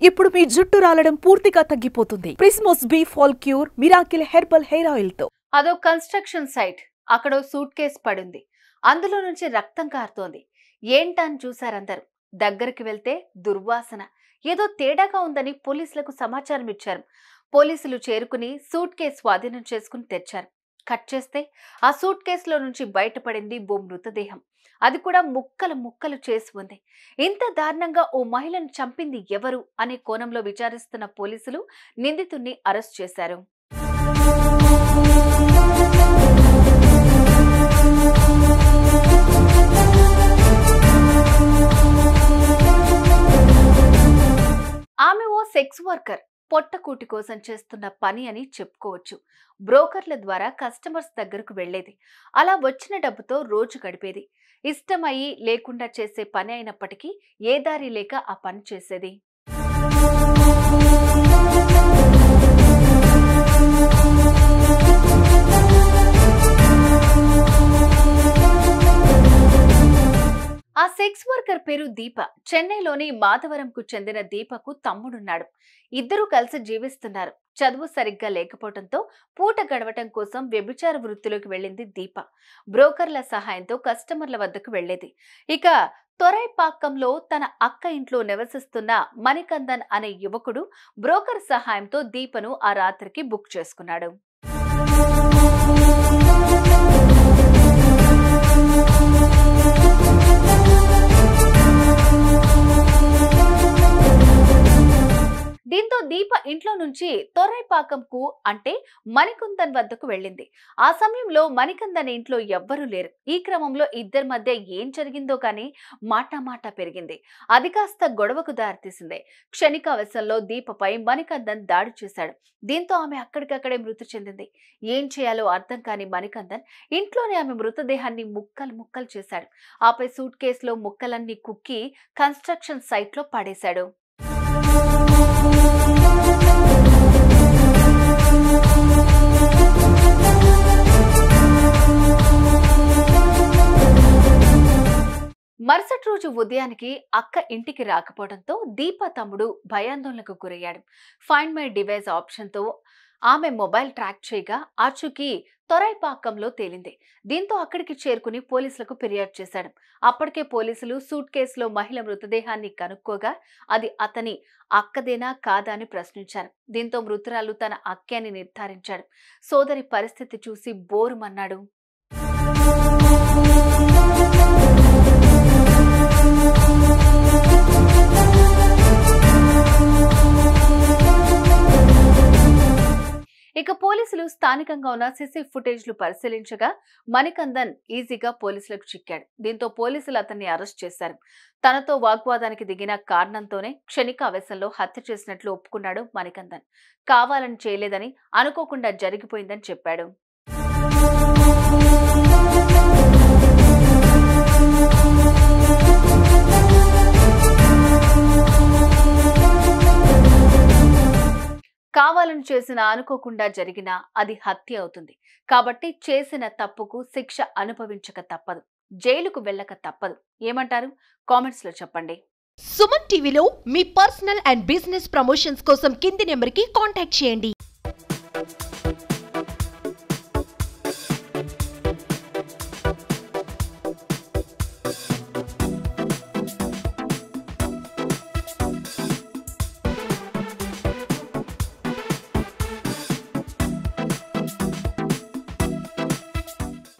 ఇప్పుడు మీ జుట్టు రాలడం పూర్తిగా తగ్గిపోతుంది. Prismos B fall cure miracle herbal hair oil తో. అదో కన్స్ట్రక్షన్ సైట్. అక్కడో సూట్ కేస్ పడింది. అందులో నుంచి రక్తం కారుతోంది. ఏంటని చూశారందరూ. దగ్గరికి వెళ్తే దుర్వాసన. ఏదో తేడాగా ఉందని పోలీసులకు సమాచారం ఇచ్చారు. పోలీసులు చేరుకుని సూట్ కేస్ స్వాధీనం చేసుకుని తెచ్చారు. కట్ చేస్తే ఆ సూట్ కేసులో నుంచి బయటపడింది ఓ మృతదేహం. అది కూడా ముక్కలు ముక్కలు చేసి ఉంది. ఇంత దారుణంగా ఓ మహిళను చంపింది ఎవరు అనే కోణంలో విచారిస్తున్న పోలీసులు నిందితుడిని అరెస్ట్ చేశారు. ఆమె ఓ సెక్స్ వర్కర్. పొట్టకూటి కోసం చేస్తున్న పని అని చెప్పుకోవచ్చు. బ్రోకర్ల ద్వారా కస్టమర్స్ దగ్గరకు వెళ్లేది. అలా వచ్చిన డబ్బుతో రోజు గడిపేది. ఇష్టమయ్యి లేకుండా చేసే పని అయినప్పటికీ ఏ దారి లేక ఆ పని చేసేది. ఆ సెక్స్ వర్కర్ పేరు దీప. చెన్నైలోని మాధవరంకు చెందిన దీపకు తమ్ముడున్నాడు. ఇద్దరూ కలిసి జీవిస్తున్నారు. చదువు సరిగ్గా లేకపోవడంతో పూట గడవటం కోసం వ్యభిచార వృత్తిలోకి వెళ్ళింది దీప. బ్రోకర్ల సహాయంతో కస్టమర్ల వద్దకు వెళ్లేది. ఇక తొరైపాక్కంలో తన అక్క ఇంట్లో నివసిస్తున్న మణికందన్ అనే యువకుడు బ్రోకర్ సహాయంతో దీపను ఆ రాత్రికి బుక్ చేసుకున్నాడు. దీంతో దీప ఇంట్లో నుంచి తొరైపాకంకు అంటే మణికందన్ వద్దకు వెళ్ళింది. ఆ సమయంలో మణికందన్ ఇంట్లో ఎవ్వరూ లేరు. ఈ క్రమంలో ఇద్దరి మధ్య ఏం జరిగిందో కానీ మాట పెరిగింది. అది కాస్త గొడవకు దారితీసింది. క్షణికావేశంలో దీపపై మణికందన్ దాడి చేశాడు. దీంతో ఆమె అక్కడికక్కడే మృతి చెందింది. ఏం చేయాలో అర్థం కాని మణికందన్ ఇంట్లోనే ఆమె మృతదేహాన్ని ముక్కలు ముక్కలు చేశాడు. ఆపై సూట్ కేసులో ముక్కలన్నీ కుక్కి కన్స్ట్రక్షన్ సైట్ లో పడేశాడు. మరుసటి రోజు ఉదయానికి అక్క ఇంటికి రాకపోవడంతో దీప తమ్ముడు భయాందోళనకు గురయ్యాడు. ఫైండ్ మై డివైస్ ఆప్షన్తో ఆమె మొబైల్ ట్రాక్ చేయగా ఆచూకీ తొరైపాకంలో తేలింది. దీంతో అక్కడికి చేరుకుని పోలీసులకు ఫిర్యాదు చేశాడు. అప్పటికే పోలీసులు సూట్ కేసులో మహిళ మృతదేహాన్ని కనుక్కోగా అది అతని అక్కదేనా కాదా అని ప్రశ్నించారు. దీంతో మృతురాలు తన అక్కే అని నిర్ధారించాడు. సోదరి పరిస్థితి చూసి బోరుమన్నాడు. ఇక పోలీసులు స్థానికంగా ఉన్న సీసీ ఫుటేజ్లు పరిశీలించగా మణికందన్ ఈజీగా పోలీసులకు చిక్కాడు. దీంతో పోలీసులు అతన్ని అరెస్ట్ చేశారు. తనతో వాగ్వాదానికి దిగిన కారణంతోనే క్షణికావేశంలో హత్య చేసినట్లు ఒప్పుకున్నాడు మణికందన్. కావాలని చేయలేదని, అనుకోకుండా జరిగిపోయిందని చెప్పాడు. కావాలని చేసిన, అనుకోకుండా జరిగిన అది హత్య అవుతుంది. కాబట్టి చేసిన తప్పుకు శిక్ష అనుభవించక తప్పదు, జైలుకు వెళ్ళక తప్పదు. ఏమంటారు? కామెంట్స్ లో చెప్పండి. సుమన్ టీవీలో మీ పర్సనల్ అండ్ బిజినెస్ ప్రమోషన్స్ కోసం కింది నెంబర్కి కాంటాక్ట్ చేయండి.